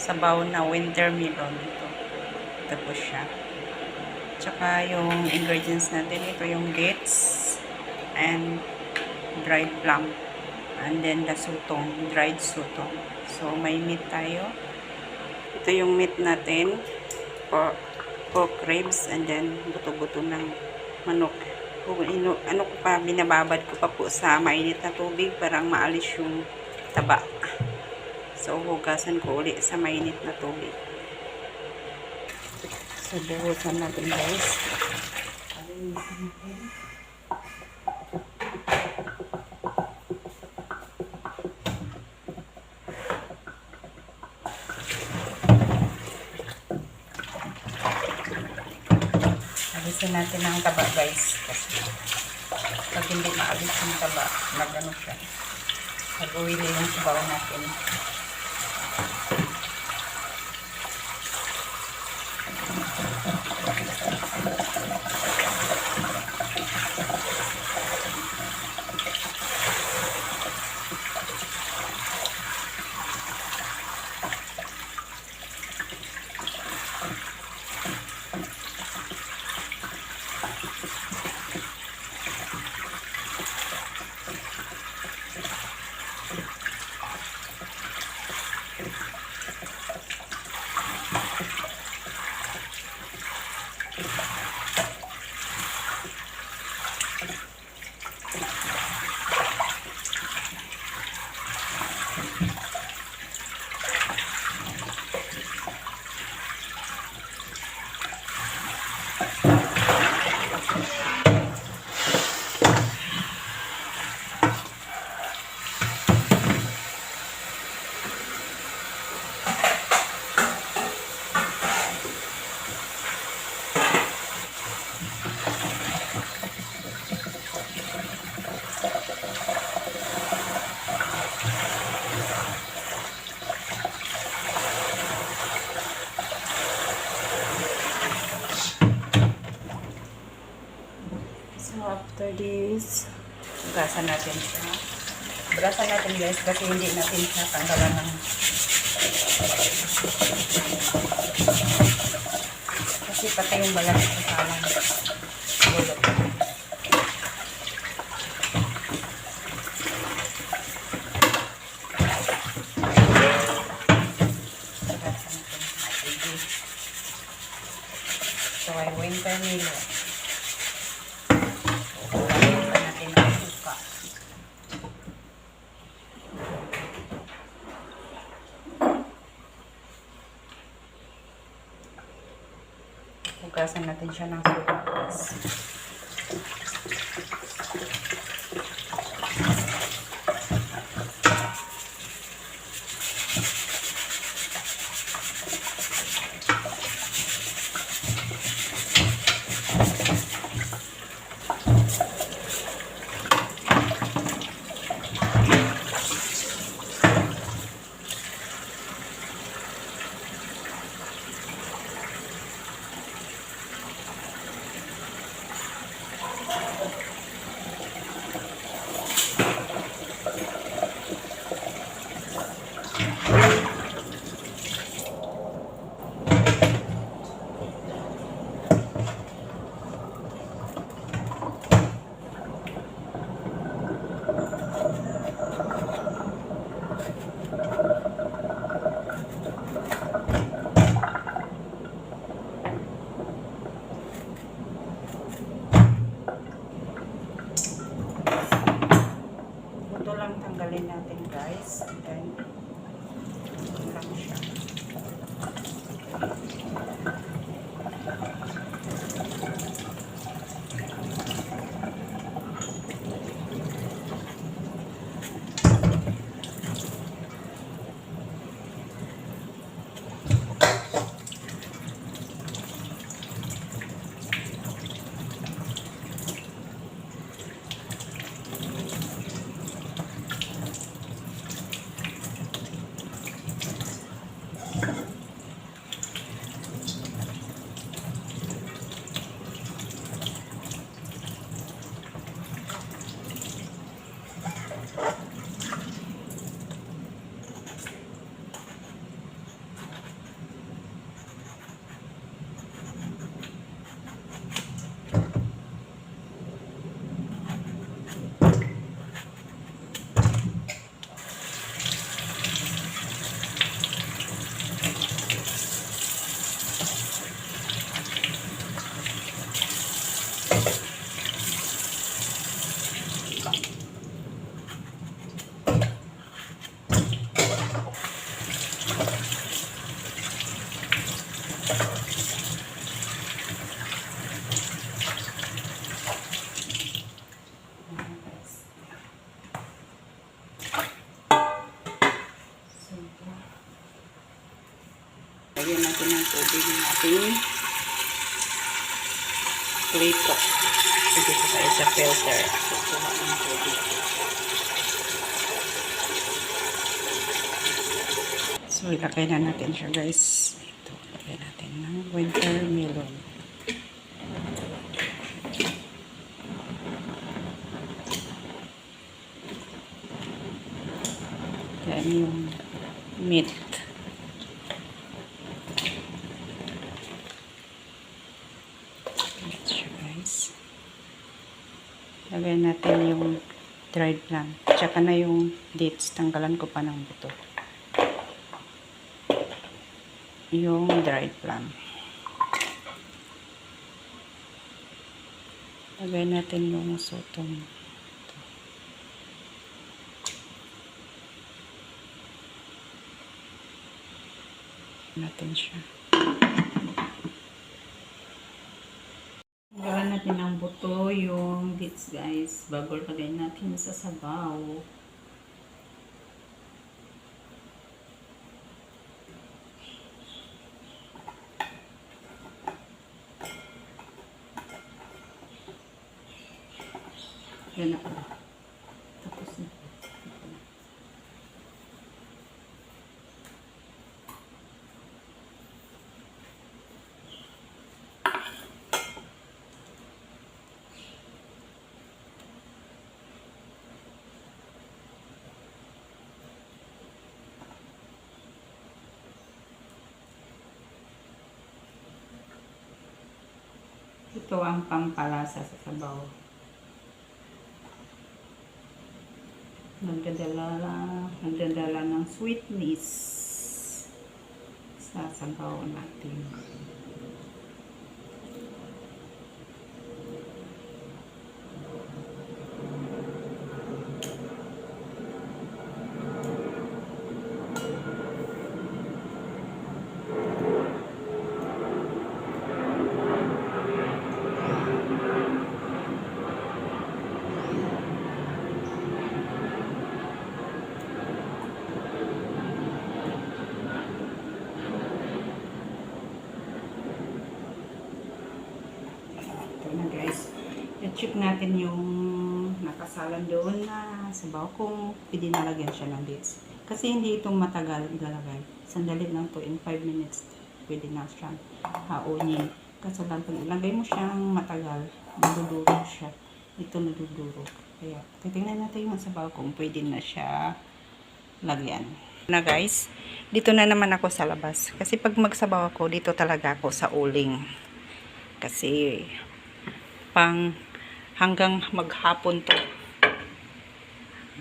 sabaw na winter melon. Ito po siya. Tsaka yung ingredients natin, ito yung dates and dried plum. And then the sutong, dried sutong. So, may meat tayo. Ito yung meat natin. Pork ribs and then buto-buto ng manok. Ano ko pa, binababad ko pa po sa mainit na tubig para maalis yung taba. So, hugasan ko ulit sa mainit na tubig. So, buhusan natin guys. Alisin natin ang taba guys. Kasi pag hindi maalis yung taba, magano siya. Mag-uwili yung sabaw natin. So, after this, hugasan natin siya. Hugasan natin guys kasi hindi natin siya tanggalan ng kasi pati yung balat sa salang gulot. Hugasan natin maigi. So, ay winter melon. Hugasan natin siya ng sukas. Ito lang tanggalin natin guys. And then, ito lang siya. ating plito. Sige ko tayo sa filter. Kukuha ng tubig. So, ilagay na natin siya, guys. Ito, ilagay natin ng winter melon. Yan yung meat. Guys. Lagay natin yung dried plum. Tsaka na yung dates. Tanggalan ko pa ng buto. Yung dried plum. Lagay natin yung sotong. Natin siya. Gawin natin ang buto yung dates, guys, bago lagay natin sa sabaw. Yan na pala. Tapos na. Ito ang pampalasa sa sabaw. Nagdadala ng sweetness sa sabaw natin. Na guys, i-check natin yung nakasalan doon na sabaw kung pwede nalagyan siya ng dates. Kasi hindi itong matagal ilalagay. Sandali lang to, in 5 minutes pwede na siyang haunin. Kasi lang pag ilagay mo siyang matagal, nadudurog siya. Ito nadudurog. Kaya titingnan natin yung sabaw kung pwede na siya lagyan. Na guys, dito na naman ako sa labas. Kasi pag magsabaw ako, dito talaga ako sa uling. Kasi pang hanggang maghapon to.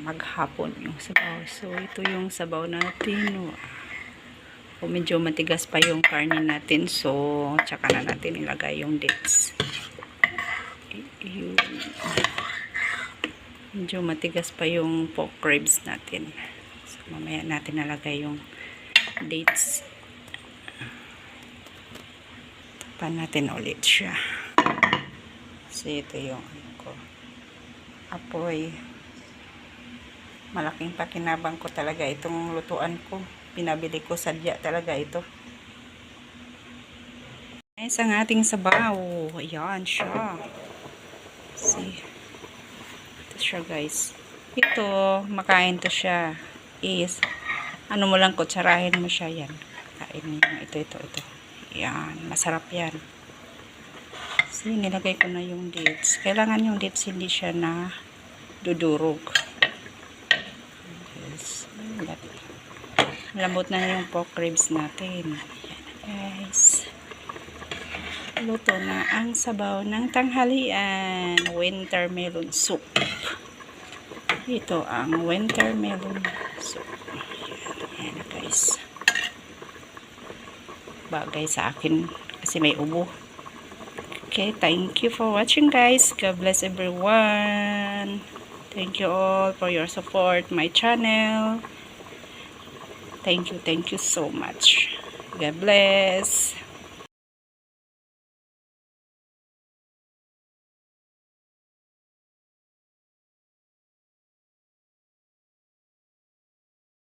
Maghapon yung sabaw. So, ito yung sabaw natin. O medyo matigas pa yung karne natin. So, tsaka na natin ilagay yung dates. Medyo matigas pa yung pork ribs natin. So, mamaya natin nalagay yung dates. Tapan natin ulit siya. So, ito yung apoy. Malaking pakinabang ko talaga itong lutuan ko. Pinabili ko sadya talaga ito. Guys, ang ating sabaw. Ayan siya. See. Ito siya, guys. Ito, makain to siya. Is, ano mo lang, kutsarahin mo siya. Yan. Kain mo. Ito. Yan. Masarap yan. So, nilagay ko na yung dates. Kailangan yung dates hindi siya na dudurog. Yes. Lambot na yung pork ribs natin. Guys. Luto na ang sabaw ng tanghalian. Winter melon soup. Ito ang winter melon soup. Ayan guys. Bagay sa akin kasi may ubo. Okay, thank you for watching guys. God bless everyone. Thank you all for your support my channel. Thank you so much. God bless.